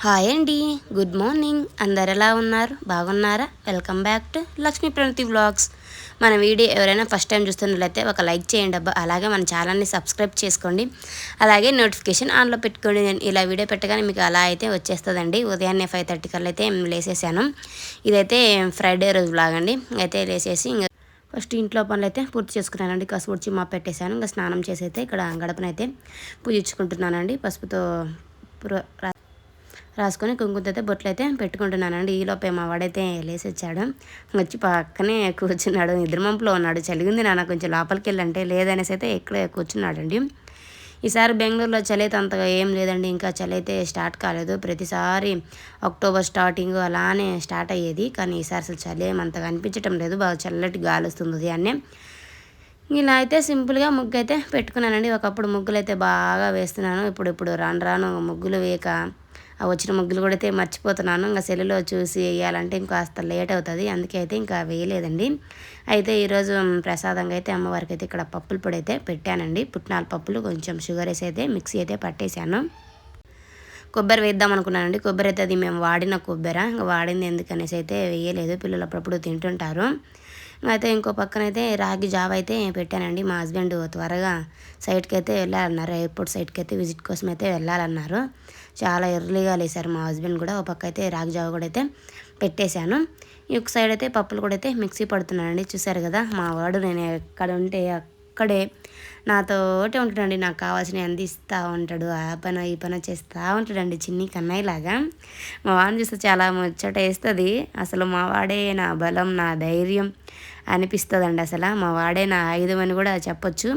Hi అండి, good morning. అందరు ఎలా ఉన్నారు? బాగున్నారా? Welcome back to Lakshmi Pranathi vlogs. మన వీడియో ఎవరైనా ఫస్ట్ టైం చూస్తున్నట్లయితే ఒక లైక్ చేయండి అబ్బా. అలాగే మన ఛానల్ని సబ్స్క్రైబ్ చేసుకోండి. అలాగే నోటిఫికేషన్ ఆన్లో పెట్టుకోండి. నేను ఇలా వీడియో పెట్టగానే మీకు అలా అయితే వచ్చేస్తుందండి. ఉదయాన్నే 5:30 కల్లా అయితే లేసేసాను. ఇదైతే ఫ్రైడే రోజు వ్లాగ్ అండి. అయితే లేసేసి ఇంకా ఫస్ట్ ఇంట్లో పనులు అయితే పూర్తి చేసుకున్నానండి. కసువుడ్చి మా పెట్టేశాను. ఇంకా స్నానం చేసి అయితే ఇక్కడ గడపనైతే పూజించుకుంటున్నానండి. పసుపుతో రాసుకొని కుంకుమతో అయితే బొట్లు అయితే పెట్టుకుంటున్నానండి. ఈలోపే మా వాడైతే లేసొచ్చాడు. వచ్చి పక్కనే కూర్చున్నాడు. నిద్రమంపులో ఉన్నాడు. చలిగింది నాన్న కొంచెం లోపలికి వెళ్ళంటే లేదనేసి అయితే ఇక్కడే కూర్చున్నాడండి. ఈసారి బెంగళూరులో చలి అయితే అంతగా ఏం లేదండి. ఇంకా చలి అయితే స్టార్ట్ కాలేదు. ప్రతిసారి అక్టోబర్ స్టార్టింగ్ అలానే స్టార్ట్ అయ్యేది. కానీ ఈసారి అసలు చలి ఏమంతగా అనిపించటం లేదు. బాగా చల్లటి గాలి వస్తుంది ఉదయాన్నే. ఇలా అయితే సింపుల్గా ముగ్గు అయితే పెట్టుకున్నానండి. ఒకప్పుడు ముగ్గులు అయితే బాగా వేస్తున్నాను. ఇప్పుడు రాను రాను ముగ్గులు వేయక వచ్చిన ముగ్గులు కూడా అయితే మర్చిపోతున్నాను. ఇంకా సెల్లులో చూసి వేయాలంటే ఇంకాస్త లేట్ అవుతుంది. అందుకే అయితే ఇంకా వేయలేదండి. అయితే ఈరోజు ప్రసాదంగా అయితే అమ్మవారికి అయితే ఇక్కడ పప్పుల పొడి అయితే పెట్టానండి. పుట్నాల పప్పులు కొంచెం షుగర్ వేసి అయితే మిక్సీ అయితే పట్టేశాను. కొబ్బరి వేద్దాం అనుకున్నానండి. కొబ్బరి అయితే అది మేము వాడిన కొబ్బరి, ఇంకా వాడింది ఎందుకనేసి అయితే వేయలేదు. పిల్లలు అప్పుడప్పుడు తింటుంటారు. అయితే ఇంకో పక్కన అయితే రాగి జావ అయితే పెట్టానండి. మా హస్బెండ్ త్వరగా సైట్కి అయితే వెళ్ళాలన్నారు. ఎయిర్పోర్ట్ సైట్కి అయితే విజిట్ కోసం అయితే వెళ్ళాలన్నారు. చాలా ఎర్లీగా లేసారు మా హస్బెండ్ కూడా. ఒక పక్క అయితే రాగి జావ కూడా అయితే పెట్టేశాను. ఈ ఒక సైడ్ అయితే పప్పులు కూడా అయితే మిక్సీ పడుతున్నానండి. చూసారు కదా, మా వాడు నేను ఎక్కడ ఉంటే అక్కడే నాతోటే ఉంటాడండి. నాకు కావాల్సినవి అందిస్తూ ఉంటాడు. ఆ పని ఈ పని చేస్తూ ఉంటాడండి, చిన్ని కన్నయ్యలాగా. మా వాడిని చూస్తే చాలా ముచ్చట వేస్తుంది. అసలు మా వాడే నా బలం, నా ధైర్యం అనిపిస్తుందండి. అసలు మా వాడే నా ఆయుధం అని కూడా చెప్పొచ్చు.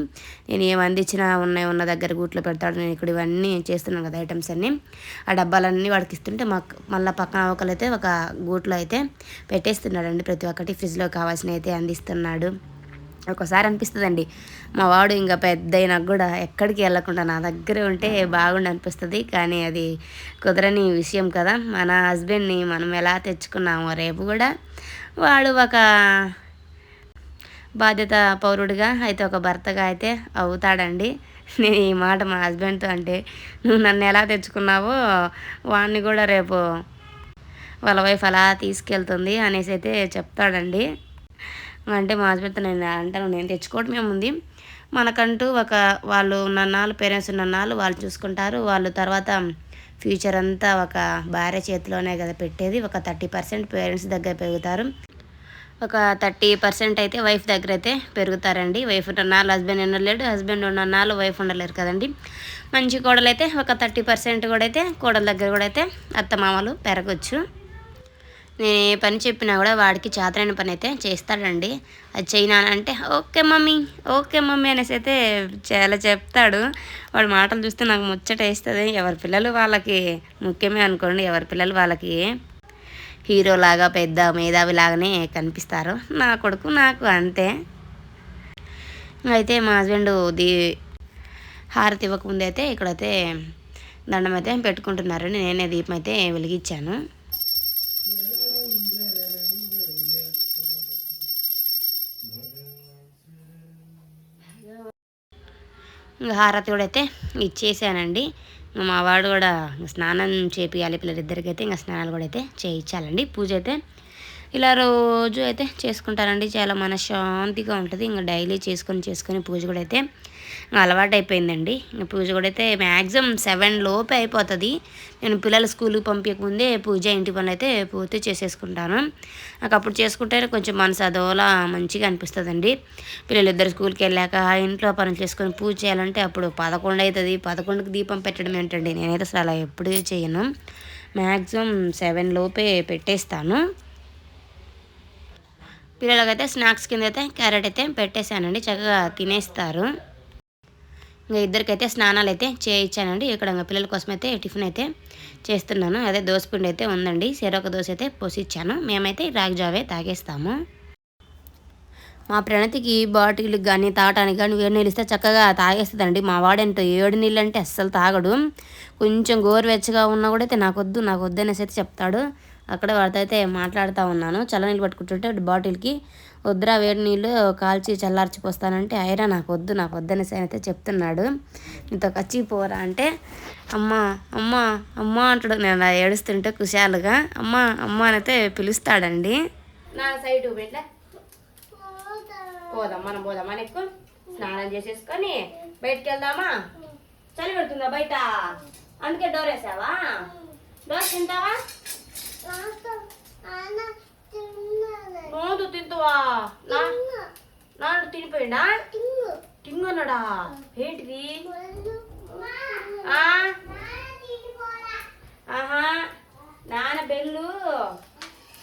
నేను ఏం అందించినా ఉన్న దగ్గర గూట్లో పెడతాడు. నేను ఇక్కడ ఇవన్నీ చేస్తున్నాను కదా ఐటమ్స్ అన్నీ. ఆ డబ్బాలన్నీ వాడికి ఇస్తుంటే మళ్ళీ పక్కన ఒకరైతే ఒక గూట్లో అయితే పెట్టేస్తున్నాడండి. ప్రతి ఒక్కటి ఫ్రిడ్జ్లో కావాల్సినవి అయితే అందిస్తున్నాడు. ఒకసారి అనిపిస్తుందండి, మా వాడు ఇంకా పెద్ద అయినా కూడా ఎక్కడికి వెళ్ళకుండా నా దగ్గరే ఉంటే బాగుండి అనిపిస్తుంది. కానీ అది కుదరని విషయం కదా. మన హస్బెండ్ని మనం ఎలా తెచ్చుకున్నామో రేపు కూడా వాడు ఒక బాధ్యత పౌరుడిగా అయితే ఒక భర్తగా అయితే అవుతాడండి. నేను ఈ మాట మా హస్బెండ్తో అంటే, నువ్వు నన్ను ఎలా తెచ్చుకున్నావో వాడిని కూడా రేపు వాళ్ళ వైఫ్ అలా తీసుకెళ్తుంది అనేసి అయితే చెప్తాడండి. అంటే మా హస్బెండ్తో నేను అంటాను, నేను తెచ్చుకోవడం ఏముంది, మనకంటూ ఒక వాళ్ళు ఉన్నన్నాళ్ళు, పేరెంట్స్ ఉన్నన్నాళ్ళు వాళ్ళు చూసుకుంటారు. వాళ్ళు తర్వాత ఫ్యూచర్ అంతా ఒక భార్య చేతిలోనే కదా పెట్టేది. ఒక 30% పేరెంట్స్ దగ్గర పెరుగుతారు. ఒక 30% అయితే వైఫ్ దగ్గర అయితే పెరుగుతారండి. వైఫ్ ఉన్నన్నాళ్ళు హస్బెండ్ ఉండలేడు, హస్బెండ్ ఉన్నన్నాళ్ళు వైఫ్ ఉండలేరు కదండి. మంచి కోడలు అయితే ఒక 30% కూడా అయితే కోడల దగ్గర కూడా అయితే అత్తమామలు పెరగచ్చు. నేను ఏ పని చెప్పినా కూడా వాడికి చేతనైన పని అయితే చేస్తాడండి. అది చేయనా అంటే ఓకే మమ్మీ, ఓకే మమ్మీ అనేసి అయితే చాలా చెప్తాడు. వాడి మాటలు చూస్తే నాకు ముచ్చట వేస్తుంది. ఎవరి పిల్లలు వాళ్ళకి ముఖ్యమే అనుకోండి. ఎవరి పిల్లలు వాళ్ళకి హీరోలాగా పెద్ద మేధావిలాగానే కనిపిస్తారు. నా కొడుకు నాకు అంతే. అయితే మా హస్బెండ్ హారతి ఇవ్వకముందు అయితే ఇక్కడైతే దండం అయితే పెట్టుకుంటున్నారండి. నేనే దీపం అయితే వెలిగించాను. ఇంకా హారతి కూడా అయితే ఇచ్చేసానండి. మా వాడు కూడా స్నానం చేపియాలి. పిల్లలిద్దరికైతే ఇంకా స్నానాలు కూడా అయితే చేయించాలండి. పూజ అయితే ఇలా రోజు అయితే చేసుకుంటారండి. చాలా మనశ్శాంతిగా ఉంటుంది. ఇంకా డైలీ చేసుకొని పూజ కూడా అయితే అలవాటు అయిపోయిందండి. పూజ కూడా అయితే మ్యాక్సిమం 7 లోపే అయిపోతుంది. నేను పిల్లలు స్కూల్కి పంపించకముందే పూజ ఇంటి పనులు అయితే పూర్తి చేసేసుకుంటాను. నాకు అప్పుడు చేసుకుంటే కొంచెం మనసు అదోలా మంచిగా అనిపిస్తుందండి. పిల్లలిద్దరు స్కూల్కి వెళ్ళాక ఇంట్లో పనులు చేసుకొని పూజ చేయాలంటే అప్పుడు 11 అవుతుంది. 11కి దీపం పెట్టడం ఏంటండి, నేనైతే అసలు అలా ఎప్పుడూ చేయను. మ్యాక్సిమం 7 లోపే పెట్టేస్తాను. పిల్లలకైతే స్నాక్స్ కింద అయితే క్యారెట్ అయితే పెట్టేశానండి. చక్కగా తినేస్తారు. ఇంకా ఇద్దరికైతే స్నానాలు అయితే చేయించానండి. ఇక్కడ ఇంకా పిల్లల కోసం అయితే టిఫిన్ అయితే చేస్తున్నాను. అదే దోసపిండి అయితే ఉందండి. చెరొక దోశ అయితే పోసిచ్చాను. మేమైతే రాగి జావే తాగేస్తాము. మా ప్రణతికి బాటిల్కి కానీ తాగటానికి కానీ వేడి నీళ్ళు ఇస్తే చక్కగా తాగేస్తుందండి. మా వాడంటే 7 నీళ్ళు అంటే అస్సలు తాగడు. కొంచెం గోరువెచ్చగా ఉన్నా కూడా అయితే నాకు వద్దు అనేసి అయితే చెప్తాడు. అక్కడ వాడితో అయితే మాట్లాడుతూ ఉన్నాను. చల్లనీళ్ళు పట్టుకుంటుంటే బాటిల్కి వద్దురా వేడి నీళ్ళు కాల్చి చల్లార్చిపోస్తానంటే అయినా నాకు వద్దనేసి అయితే చెప్తున్నాడు. నీతో కచ్చి పోరా అంటే అమ్మ అమ్మ అమ్మ అంటాడు. నేను ఏడుస్తుంటే కుశాలుగా అమ్మ అమ్మ అనైతే పిలుస్తాడండి. నా సైడ్ పెట్టలే పోదామా ఎక్కువ స్నానం చేసేసుకొని బయటికి వెళ్దామా? చలి పెడుతుందా బయట? అందుకే డోర్ వేసావా? డోర్ తింటావా? నోదు తింటావా? నాన్న తినిపోయిందా? తింగన్నాడా? ఏంటిది? ఆహా నాన్న బెల్లు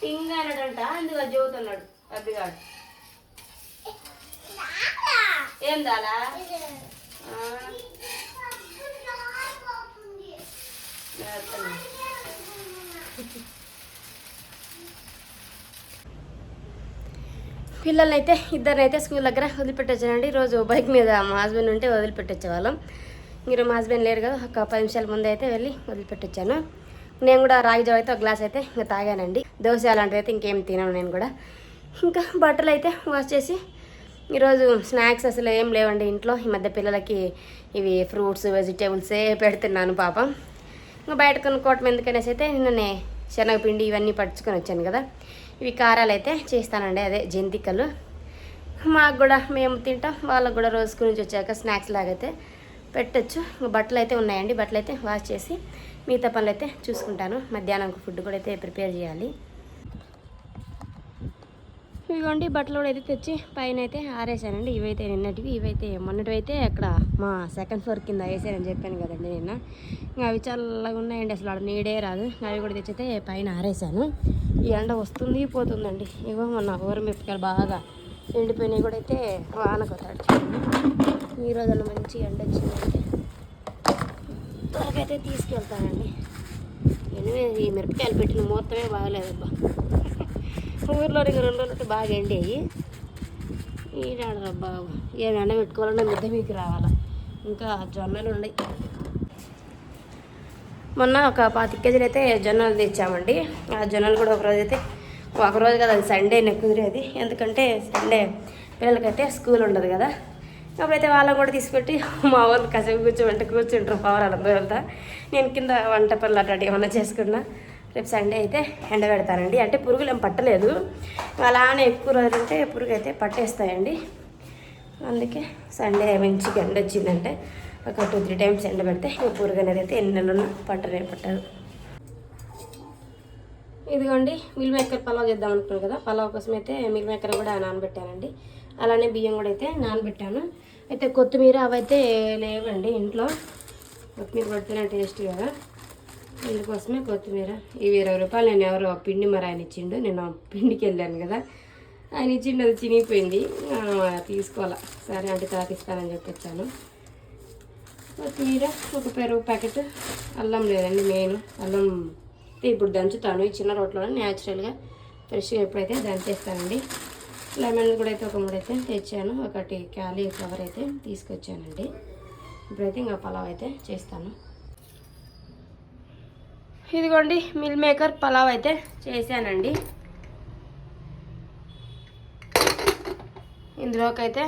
టింగ్ అన్నాడంట, అందుకు చెబుతున్నాడు అబ్బిగాడు. ఏం దాలా? పిల్లల్ని అయితే ఇద్దరినైతే స్కూల్ దగ్గర వదిలిపెట్టొచ్చానండి. ఈరోజు బైక్ మీద మా హస్బెండ్ ఉంటే వదిలిపెట్టొచ్చేవాళ్ళం. మీరు మా హస్బెండ్ లేరు కదా, ఒక 10 నిమిషాల ముందే అయితే వెళ్ళి వదిలిపెట్టొచ్చాను. నేను కూడా రాగి జావ అయితే ఒక గ్లాస్ అయితే ఇంకా తాగానండి. దోశ అలాంటివి అయితే ఇంకేం తినాను నేను కూడా. ఇంకా బట్టలు అయితే వాష్ చేసి ఈరోజు స్నాక్స్ అసలు ఏం లేవండి ఇంట్లో. ఈ మధ్య పిల్లలకి ఇవి ఫ్రూట్స్ వెజిటేబుల్సే పెడుతున్నాను పాపం. ఇంకా బయట కొనుక్కోవటం ఎందుకనేసి అయితే నిన్ననే శనగపిండి ఇవన్నీ పట్టుకొని వచ్చాను కదా. ఇవి కారాలు అయితే చేస్తానండి, అదే జంతికలు. మాకు కూడా మేము తింటాం, వాళ్ళకు కూడా రోజు స్కూల్ నుంచి వచ్చాక స్నాక్స్ లాగైతే పెట్టచ్చు. ఇంకా బట్టలు అయితే ఉన్నాయండి, బట్టలు అయితే వాష్ చేసి మిగతా పనులు అయితే చూసుకుంటాను. మధ్యాహ్నం ఫుడ్ కూడా అయితే ప్రిపేర్ చేయాలి. ఇదిగోండి బట్టలు కూడా అయితే తెచ్చి పైన అయితే ఆరేసానండి. ఇవైతే నిన్నటివి, ఇవైతే మొన్నటివి అయితే అక్కడ మా సెకండ్ ఫ్లోర్ కింద వేసానని చెప్పాను కదండి నిన్న. ఇంకా అవి చల్లగా ఉన్నాయండి, అసలు ఆడ నీడే రాదు. అవి కూడా తెచ్చితే పైన ఆరేసాను. ఈ ఎండ వస్తుంది పోతుందండి. ఇగో మొన్న ఊరమిరపకాయలు బాగా ఎండిపోయినాయి కూడా అయితే వానకు తడిచాను. ఈరోజు అలా మంచి ఎండ వచ్చిందంటే త్వరకైతే తీసుకెళ్తానండి. ఎనిమిది ఈ మిరపకాయలు పెట్టిన మొత్తమే బాగలేదబ్బా. ఊర్లో 2 రోజులు బాగా ఎండేవి. ఈడాడరబ్బా ఏమి ఎండ పెట్టుకోవాలన్నా మిద్ద మీకు రావాలా. ఇంకా జొన్నలు ఉన్నాయి. మొన్న ఒక 25 కేజీలు అయితే జొన్నలు తెచ్చామండి. ఆ జొన్నలు కూడా ఒకరోజు కదా, అది సండే కుదిరేది. ఎందుకంటే సండే పిల్లలకైతే స్కూల్ ఉండదు కదా. అప్పుడైతే వాళ్ళని కూడా తీసుపెట్టి మా వాళ్ళు కాసేపు కూర్చుంటారు పవరాలందరూ వెళ్తా. నేను కింద వంట పనులు అట్లాంటివి ఏమన్నా చేసుకున్నా. రేపు సండే అయితే ఎండ పెడతానండి. అంటే పురుగులు ఏం పట్టలేదు, అలానే ఎక్కువ రోజులు ఉంటే పురుగు అయితే పట్టేస్తాయండి. అందుకే సండే మంచిగా ఎండ వచ్చిందంటే ఒక 2-3 టైమ్స్ ఎండ పెడితే పురుగు అనేది అయితే ఎన్ని నెలలు పట్టదు. ఇదిగోండి మిల్ మేకర్ పలావ్ చేద్దాం అనుకున్నాను కదా. పలావ్ కోసం అయితే మిల్ మేకర్ కూడా నానబెట్టానండి. అలానే బియ్యం కూడా అయితే నానబెట్టాను. అయితే కొత్తిమీర అవైతే లేవండి ఇంట్లో. కొత్తిమీర పడితేనే టేస్ట్ కదా, ఇందుకోసమే కొత్తిమీర. ఇవి 20 రూపాయలు నేను ఎవరో పిండి మరి ఆయన ఇచ్చిండు. నేను పిండికి వెళ్ళాను కదా, ఆయన ఇచ్చిండు, అది చినిగిపోయింది, తీసుకోవాలా. సరే అంటే తర్వాత ఇస్తానని చెప్పొచ్చాను. కొత్తిమీర, ఒక పెరుగు ప్యాకెట్, అల్లం లేదండి మెయిన్. అల్లం ఇప్పుడు దంచుతాను ఈ చిన్న రోట్లో న్యాచురల్గా ఫ్రెష్గా ఎప్పుడైతే దంచేస్తానండి. లెమన్ కూడా అయితే ఒక 3 అయితే తెచ్చాను. ఒకటి క్యాలీఫ్లవర్ అయితే తీసుకొచ్చానండి. ఇప్పుడైతే ఇంకా పలావ్ అయితే చేస్తాను. ఇదిగోండి మిల్ మేకర్ పలావ్ అయితే చేశానండి. ఇందులోకి అయితే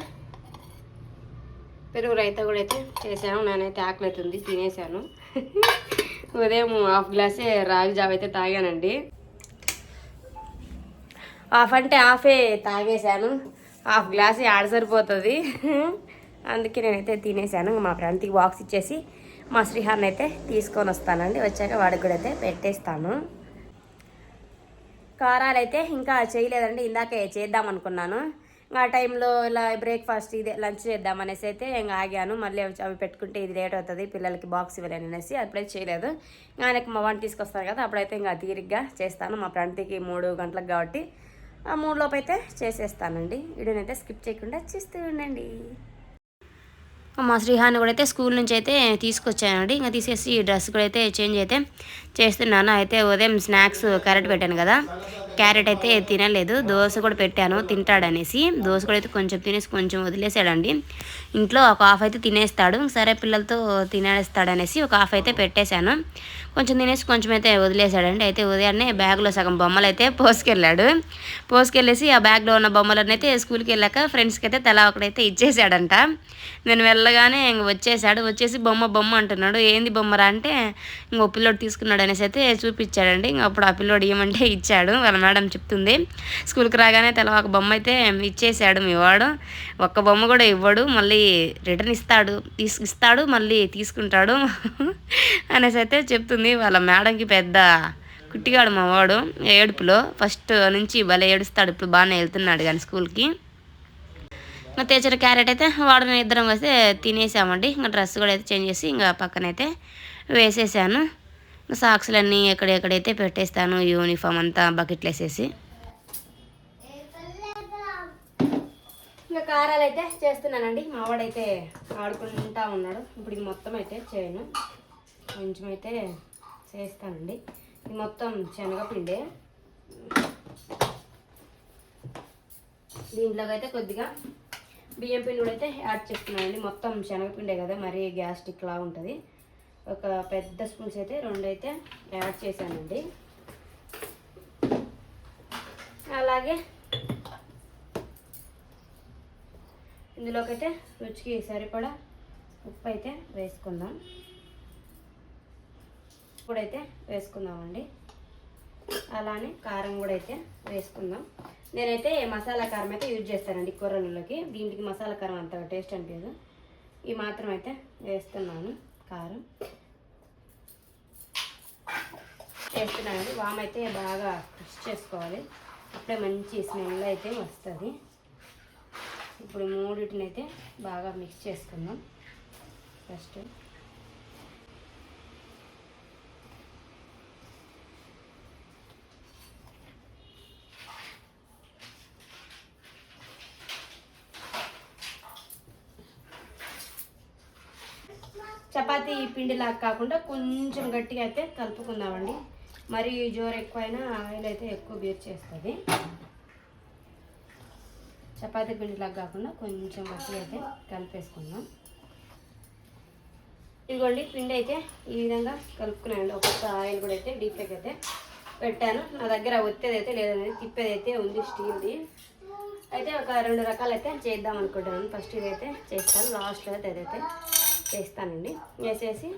పెరుగు రైతా కూడా అయితే చేశాను. నేనైతే ఆకలి అవుతుంది, తినేసాను. ఉదయం 1/2 గ్లాసే రాగి జావ అయితే తాగానండి. 1/2 అంటే 1/2 తాగేశాను. 1/2 గ్లాస్ ఆడ సరిపోతుంది. అందుకే నేనైతే తినేసాను. మా ఫ్రెండ్కి బాక్స్ ఇచ్చేసి మా శ్రీహాన్ అయితే తీసుకొని వస్తానండి. వచ్చాక వాడికి కూడా అయితే పెట్టేస్తాను. కారాలు అయితే ఇంకా చేయలేదండి, ఇందాకే చేద్దాం అనుకున్నాను. ఆ టైంలో ఇలా బ్రేక్ఫాస్ట్ ఇదే లంచ్ చేద్దామనేసి అయితే ఇంకా ఆగాను. మళ్ళీ అవి పెట్టుకుంటే ఇది లేట్ అవుతుంది, పిల్లలకి బాక్స్ ఇవ్వలేను అనేసి అప్పుడైతే చేయలేదు. ఆయనకి మా వంట తీసుకొస్తాను కదా, అప్పుడైతే ఇంకా తీరిగ్గా చేస్తాను. మా ఫ్రెండ్కి 3 గంటలకు కాబట్టి ఆ 3 లోపు అయితే చేసేస్తానండి. వీడియోనైతే స్కిప్ చేయకుండా చూస్తూ ఉండండి. మా శ్రీహాన్ని కూడా అయితే స్కూల్ నుంచి అయితే తీసుకొచ్చానండి. ఇంకా తీసేసి డ్రెస్ కూడా అయితే చేంజ్ అయితే చేస్తున్నాను. అయితే ఉదయం స్నాక్స్ క్యారెట్ పెట్టాను కదా, క్యారెట్ అయితే తినలేదు. దోశ కూడా పెట్టాను తింటాడనేసి. దోశ కూడా అయితే కొంచెం తినేసి కొంచెం వదిలేసాడండి. ఇంట్లో ఒక 1/2 అయితే తినేస్తాడు. సరే పిల్లలతో తినేస్తాడనేసి ఒక 1/2 అయితే పెట్టేశాను. కొంచెం తినేసి కొంచెం అయితే వదిలేశాడండి. అయితే ఉదయాన్నే బ్యాగ్లో సగం బొమ్మలు అయితే పోసుకెళ్ళేసి ఆ బ్యాగ్లో ఉన్న బొమ్మలన్నీ అయితే స్కూల్కి వెళ్ళాక ఫ్రెండ్స్కి అయితే తలా ఒకడైతే ఇచ్చేసాడంట. నేను వెళ్ళగానే ఇంక వచ్చేసి బొమ్మ అంటున్నాడు. ఏంది బొమ్మరా అంటే ఇంకో పిల్లోడు తీసుకున్నాడు అనేసి అయితే చూపించాడండి. ఇంక అప్పుడు ఆ పిల్లోడు ఏమంటే ఇచ్చాడు. వాళ్ళ మేడం చెప్తుంది, స్కూల్కి రాగానే తలా ఒక బొమ్మ అయితే ఇచ్చేసాడు మీ వాడు, ఒక్క బొమ్మ కూడా ఇవ్వడు, మళ్ళీ రిటర్న్ ఇస్తాడు మళ్ళీ తీసుకుంటాడు అనేసి అయితే చెప్తుంది. వాళ్ళ మేడంకి పెద్ద కుట్టిగాడు మా వాడు, ఏడుపులో ఫస్ట్ నుంచి భలే ఏడుస్తాడు. ఇప్పుడు బాగానే వెళ్తున్నాడు కానీ స్కూల్కి. ఇంకా తెచ్చిన క్యారెట్ అయితే వాడిని ఇద్దరం వస్తే తినేసామండి. ఇంకా డ్రెస్ కూడా అయితే చేంజ్ చేసి ఇంకా పక్కనైతే వేసేసాను. సాక్స్లన్నీ ఎక్కడెక్కడైతే పెట్టేస్తాను, యూనిఫామ్ అంతా బకెట్లు వేసేసి. ఇంకా కారాలు అయితే చేస్తున్నానండి. మా వాడైతే ఆడుకుంటా ఉన్నాడు. ఇప్పుడు ఇది మొత్తం అయితే చేయను, కొంచెం అయితే చేస్తానండి. ఇది మొత్తం శనగపిండి, దీంట్లోకి అయితే కొద్దిగా బియ్యం పిండి కూడా అయితే యాడ్ చేస్తున్నానండి. మొత్తం శనగపిండే కదా, మరీ గ్యాస్ట్రిక్ లా ఉంటుంది. ఒక పెద్ద స్పూన్స్ అయితే 2 అయితే యాడ్ చేశానండి. అలాగే ఇందులోకి అయితే రుచికి సరిపడా ఉప్పు అయితే వేసుకుందాం. ఇప్పుడైతే వేసుకుందామండి. అలానే కారం కూడా అయితే వేసుకుందాం. నేనైతే మసాలా కారం అయితే యూజ్ చేస్తానండి కూరలలోకి. దీనికి మసాలా కారం అంతగా టేస్ట్ అనిపించదు. ఈ మాత్రం అయితే వేస్తున్నాను కారం. చేస్తున్నానండి. వామ్ అయితే బాగా మిక్స్ చేసుకోవాలి, అప్పుడే మంచి స్మెల్ అయితే వస్తుంది. ఇప్పుడు మూడింటిని అయితే బాగా మిక్స్ చేసుకుందాం. ఫస్ట్ చపాతీ పిండిలాగా కాకుండా కొంచెం గట్టిగా అయితే కలుపుకుందామండి. మరి జోరు ఎక్కువైనా ఆయిల్ అయితే ఎక్కువ బీర్ చేస్తుంది. చపాతీ పిండిలాగా కాకుండా కొంచెం గట్టిగా అయితే కలిపేసుకుందాం. ఇదిగోండి పిండి అయితే ఈ విధంగా కలుపుకున్నానండి. ఒక్కొక్క ఆయిల్ కూడా అయితే డీప్ ఫ్రైకి అయితే పెట్టాను. నా దగ్గర ఒత్తేది అయితే లేదనేది, తిప్పేది అయితే ఉంది స్టీల్ది. అయితే ఒక 2 రకాలు అయితే చేద్దాం అనుకుంటున్నాను. ఫస్ట్ ఇదైతే చేస్తాను, లాస్ట్లో అయితే అదైతే చేస్తానండి. వేసేసి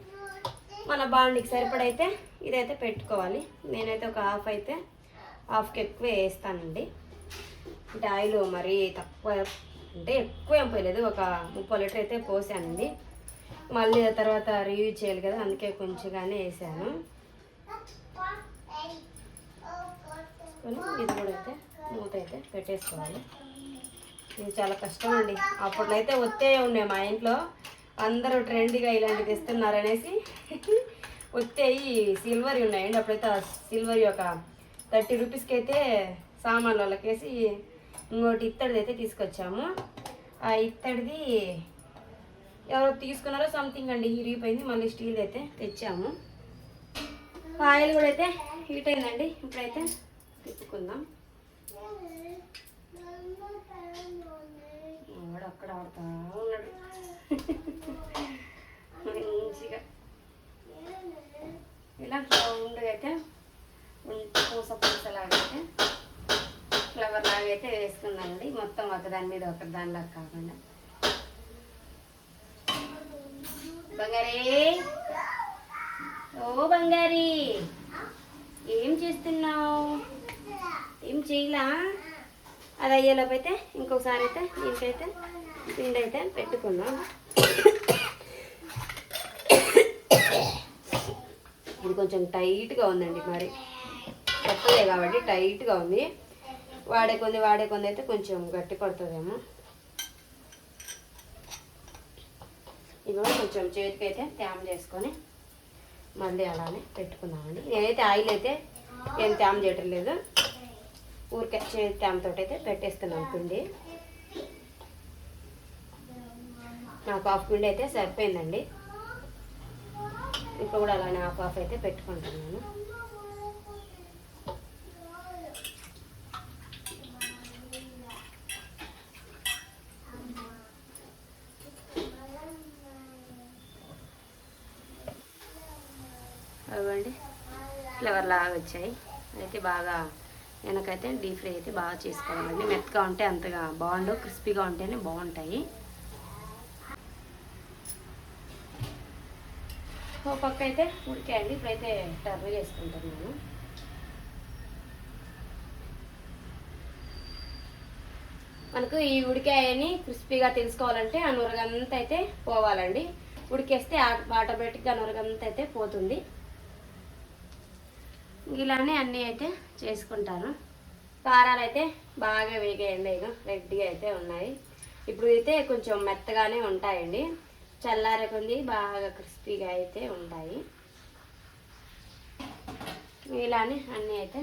మన బాండికి సరిపడైతే ఇదైతే పెట్టుకోవాలి. నేనైతే ఒక హాఫ్కి ఎక్కువ వేస్తానండి. అంటే ఆయిల్ మరీ తక్కువ అంటే ఎక్కువ ఏం పోయలేదు, ఒక 30 లీటర్ అయితే పోసానండి. మళ్ళీ తర్వాత రివ్యూ చేయాలి కదా, అందుకే కొంచెంగానే వేసాను. ఇది కూడా అయితే మూత అయితే పెట్టేసుకోవాలి. ఇది చాలా కష్టం అండి. అప్పట్లో అయితే ఒత్తే ఉన్నాయి మా ఇంట్లో, అందరూ ట్రెండ్గా ఇలాంటివి తెస్తున్నారనేసి ఒత్తేయి సిల్వర్ ఉన్నాయండి. అప్పుడైతే సిల్వర్ ఒక 30 రూపీస్కి అయితే సామాన్లు వాళ్ళకేసి ఇంకోటి ఇత్తడిది అయితే తీసుకొచ్చాము. ఆ ఇత్తడిది ఎవరో తీసుకున్నారో సంథింగ్ అండి, ఇరిగిపోయింది. మళ్ళీ స్టీల్ అయితే తెచ్చాము. ఆయిల్ కూడా అయితే హీట్ అయిందండి. ఇప్పుడైతే తిప్పుకుందాం. వాడు అక్కడ ఆడుతూ ఉన్నాడు మంచిగా. ఇలా రౌండ్గా అయితే పూసలాగా అయితే ఫ్లవర్ లాగా అయితే వేసుకుందామండి. మొత్తం ఒకదాని మీద ఒకదానిలాగా కాకుండా. బంగారీ, ఓ బంగారీ, ఏం చేస్తున్నావు? ఏం చేయలా? అది అయ్యేలోపు అయితే ఇంకొకసారి అయితే దీనికైతే పిండి అయితే పెట్టుకుందాం. ఇది కొంచెం టైట్గా ఉందండి, మరి కొత్తదే కాబట్టి టైట్గా ఉంది. వాడే కొంది అయితే కొంచెం గట్టి పడుతుందేమో. ఇది కూడా కొంచెం చేతికి అయితే తేమ చేసుకొని మళ్ళీ అలానే పెట్టుకుందామండి. నేనైతే ఆయిల్ అయితే ఏం తేమ చేయటం లేదు, ఊరికే చేతి తేమతో అయితే పెట్టేస్తున్నాను పిండి. నాకు హాఫ్ పిండి అయితే సరిపోయిందండి. ఇప్పుడు కూడా అలానే హాఫ్ అయితే పెట్టుకుంటున్నాను. అవ్వండి ఫ్లేవర్ లాగా వచ్చాయి. అయితే బాగా వెనకైతే డీప్ ఫ్రై అయితే బాగా చేసుకోవాలండి. మెత్తగా ఉంటే అంతగా బాగుండవు, క్రిస్పీగా ఉంటేనే బాగుంటాయి. ఓ పక్క అయితే ఉడికాయండి. ఇప్పుడైతే టర్న్ చేసుకుంటున్నాను. మనకు ఈ ఉడికాయని క్రిస్పీగా తెలుసుకోవాలంటే ఆ నురగంతా అయితే పోవాలండి. ఉడికేస్తే ఆటోమేటిక్గా నురగంతా అయితే పోతుంది. ఇలానే అన్నీ అయితే చేసుకుంటాను. కారాలు అయితే బాగా వేగాయండి, రెడ్గా అయితే ఉన్నాయి. ఇప్పుడు అయితే కొంచెం మెత్తగానే ఉంటాయండి. చల్లారే కొంది బాగా క్రిస్పీగా అయితే ఉంటాయి. ఇలానే అన్నీ అయితే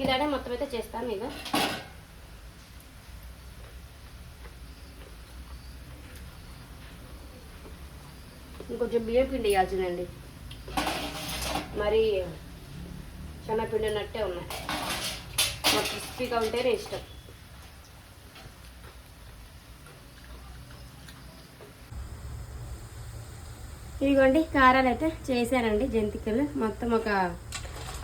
ఇలానే మొత్తం అయితే చేస్తాను. ఇక ఇంకొంచెం బియ్యం పిండి వేయాల్సిందండి. మరి శనగపిండి ఉన్నట్టే ఉన్నాయి. మాకు క్రిస్పీగా ఉంటేనే ఇష్టం. ఇదిగోండి కారాలు అయితే చేశానండి. జంతికలు మొత్తం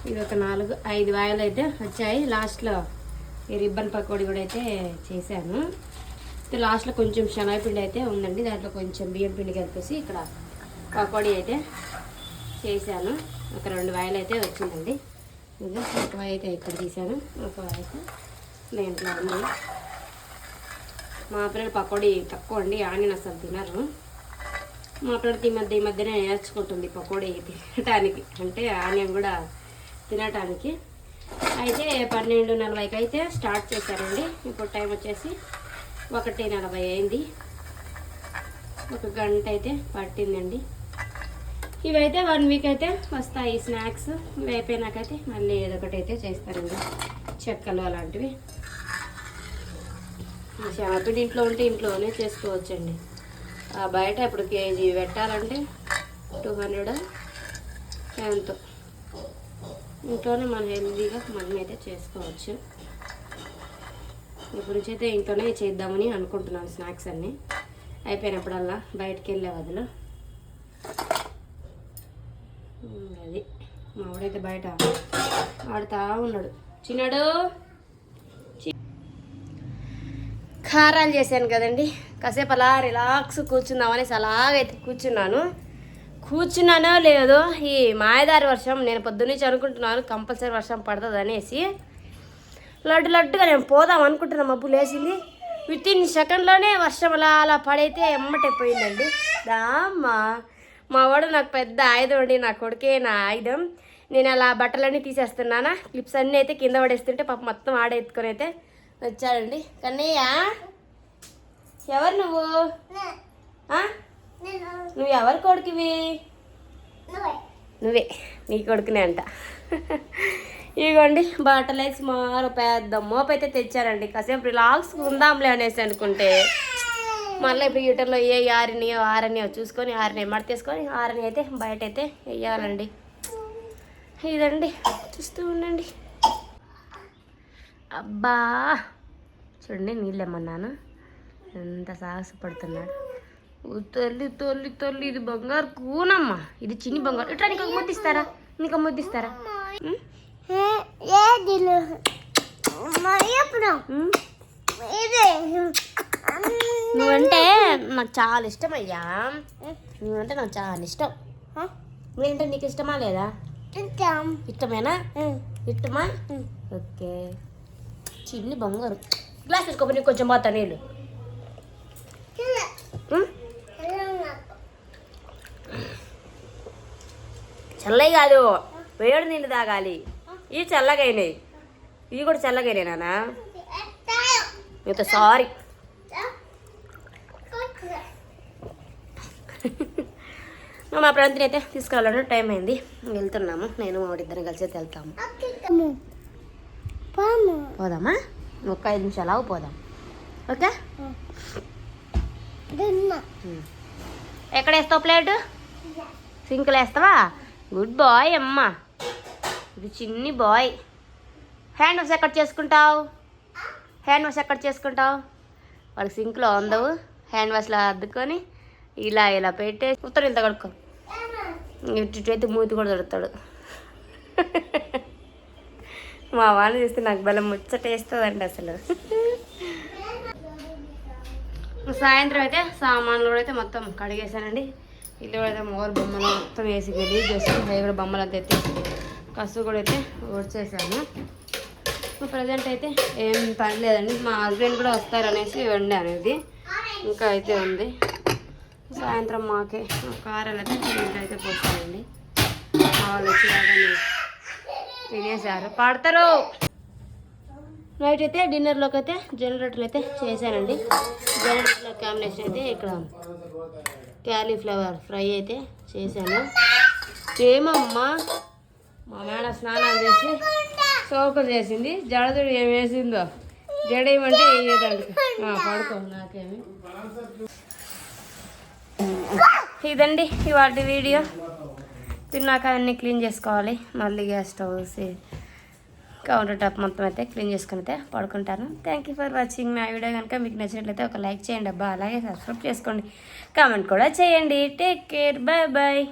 ఇది ఒక 4-5 వాయిలు అయితే వచ్చాయి. లాస్ట్లో ఈ రిబ్బన్ పకోడీ కూడా అయితే చేశాను. లాస్ట్లో కొంచెం శనగపిండి అయితే ఉందండి. దాంట్లో కొంచెం బియ్యం పిండి కలిపేసి ఇక్కడ పకోడీ అయితే చేశాను. ఒక 2 వాయిలు అయితే వచ్చిందండి. ఇది ఒక వాయి అయితే ఇక్కడ తీసాను, ఒక వాయి అయితే దేంట్లో ఉంది. మా పిల్లలు పకోడీ తక్కువ అండి, ఆనియన్ అసలు తినరు. మా పిల్లలకి ఈ మధ్యనే నేర్చుకుంటుంది పకోడీ తినటానికి, అంటే ఆనియన్ కూడా తినటానికి. అయితే 12:40కి అయితే స్టార్ట్ చేశారండి. ఇప్పుడు టైం వచ్చేసి 1:40 అయింది. 1 గంట అయితే పట్టిందండి. ఇవైతే 1 వీక్ అయితే వస్తాయి స్నాక్స్. ఇవి అయిపోయినాకైతే మళ్ళీ ఏదో ఒకటి అయితే చేస్తారండి, చెక్కలు అలాంటివి. షాపింగ్ ఇంట్లో ఉంటే ఇంట్లోనే చేసుకోవచ్చండి. బయట ఇప్పుడు కేజీ పెట్టాలంటే 200 ఎంతో. ఇంట్లోనే మనం హెల్తీగా మనం అయితే చేసుకోవచ్చు. ఇప్పుడు నుంచి అయితే ఇంట్లోనే చేద్దామని అనుకుంటున్నాను స్నాక్స్ అన్నీ. అయిపోయినప్పుడల్లా బయటికి వెళ్ళే బదులు. అది మా వాడైతే బయట ఆడుతూ ఉన్నాడు. చిన్నాడు కారాలు చేశాను కదండి, కాసేపు అలా రిలాక్స్ కూర్చుందామనేసి అలాగైతే కూర్చున్నానో లేదో ఈ మాయదారి వర్షం, నేను పొద్దున్నుంచి అనుకుంటున్నాను కంపల్సరీ వర్షం పడుతుంది అనేసి. లడ్డుగా నేను పోదాం అనుకుంటున్నా, మబ్బు లేచింది. వితిన్ సెకండ్లోనే వర్షం అలా పడైతే ఎమ్మటైపోయిందండి. మా వాడు నాకు పెద్ద ఆయుధం అండి, నా కొడుకే నా ఆయుధం. నేను అలా బట్టలన్నీ తీసేస్తున్నానా, క్లిప్స్ అన్నీ అయితే కింద పడేస్తుంటే పాప మొత్తం ఆడెత్తుకొని అయితే వచ్చాడండి. కన్నయ్య ఎవరు నువ్వు? నువ్వు ఎవరి కొడుకువి? నువ్వే, నీ కొడుకునే అంట. ఇదిగోండి బట్టలు వేసి మారు పెద్ద మోపు అయితే తెచ్చారండి. కాసేపు రిలాక్స్ ఉందాంలే అనేసి అనుకుంటే మళ్ళీ ఇప్పుడు హీటర్లో ఏ ఆరనియో చూసుకొని మడతేసుకొని అయితే బయట అయితే వేయాలండి. ఇదండి చూస్తూ ఉండండి. అబ్బా చూడండి, నీళ్ళేమన్నాను ఎంత సాహసపడుతున్నాడు. తొల్లి ఇది బంగారు కూనమ్మా, ఇది చిన్ని బంగారు. ఇట్లా నీకు ముద్దిస్తారా? నువ్వంటే నాకు చాలా ఇష్టం అయ్యా. నువ్వంటే నాకు చాలా ఇష్టం. నేనంటే నీకు ఇష్టమా లేదా? ఇష్టమేనా? ఇష్టమా? ఓకే. చిన్ని బంగారు గ్లాస్ తీసుకోపోయి నీకు కొంచెం పోతా నీళ్ళు. చల్లయి కాదు, వేడి నీళ్ళు తాగాలి. ఇవి చల్లగైనాయి, ఇవి కూడా చల్లగైనాయి నాన్న. మీతో సారీ. మా ప్రాంతిని అయితే తీసుకెళ్ళాలంటే టైం అయింది, వెళ్తున్నాము. నేను వాడిద్దరం కలిసి అయితే వెళ్తాము. పోదామా? ఒక 5 నిమిషాలు ఆగు పోదాం. ఓకే. ఎక్కడ వేస్తావు ప్లేట్? సింకులు వేస్తావా? గుడ్ బాయ్ అమ్మ. ఇది చిన్ని బాయ్. హ్యాండ్ వాష్ ఎక్కడ చేసుకుంటావు? వాళ్ళకి సింక్లో ఉండవు. హ్యాండ్ వాష్లో అద్దుకొని ఇలా పెట్టేసి ఉత్తరం ఇంత కడుక్కో. ఇటువైతే మూతి కూడా దొరుకుతాడు. మా వాళ్ళు చూస్తే నాకు బలం ముచ్చటేస్తుందండి అసలు. సాయంత్రం అయితే సామాన్లు కూడా అయితే మొత్తం కడిగేసానండి. ఇల్లు కూడా అయితే మోర్ బొమ్మలు మొత్తం వేసి గలీజ్ చేస్తాను. అవి కూడా బొమ్మలు అంతా ఎత్తేసి కసు కూడా అయితే ఊడ్చేసాను. ప్రజెంట్ అయితే ఏం పని లేదండి. మా హస్బెండ్ కూడా వస్తారనేసి వండాను. ఇది ఇంకా అయితే ఉంది. సాయంత్రం మాకే కారాలు అయితే ఇంట్లో అయితే పోస్తానండి. మా వాళ్ళు వచ్చి తినేసారు. పాడతారు. నైట్ అయితే డిన్నర్లోకి అయితే జొన్న రొట్టెలు అయితే చేశానండి. జొన్న రొట్టెల కాంబినేషన్ అయితే ఇక్కడ క్యాలీఫ్లవర్ ఫ్రై అయితే చేశాను. ఏమమ్మా మా మేడ స్నానాలు చేసి సోకు చేసింది. జడదుడు ఏం వేసిందో జడేయమంటే వేయదండి. పడుకో నాకేమి. ఇదండి ఇవాటి వీడియో. తిన్నాక అన్నీ క్లీన్ చేసుకోవాలి. మళ్ళీ గ్యాస్ స్టవ్ కౌంటర్ టాప్ మొత్తం అయితే క్లీన్ చేసుకుని అయితే పడుకుంటాను. Thank you for watching. నా వీడియో కనుక మీకు నచ్చినట్లయితే ఒక లైక్ చేయండి అబ్బా. అలాగే సబ్స్క్రైబ్ చేసుకోండి. కామెంట్ కూడా చేయండి. Take care. Bye bye.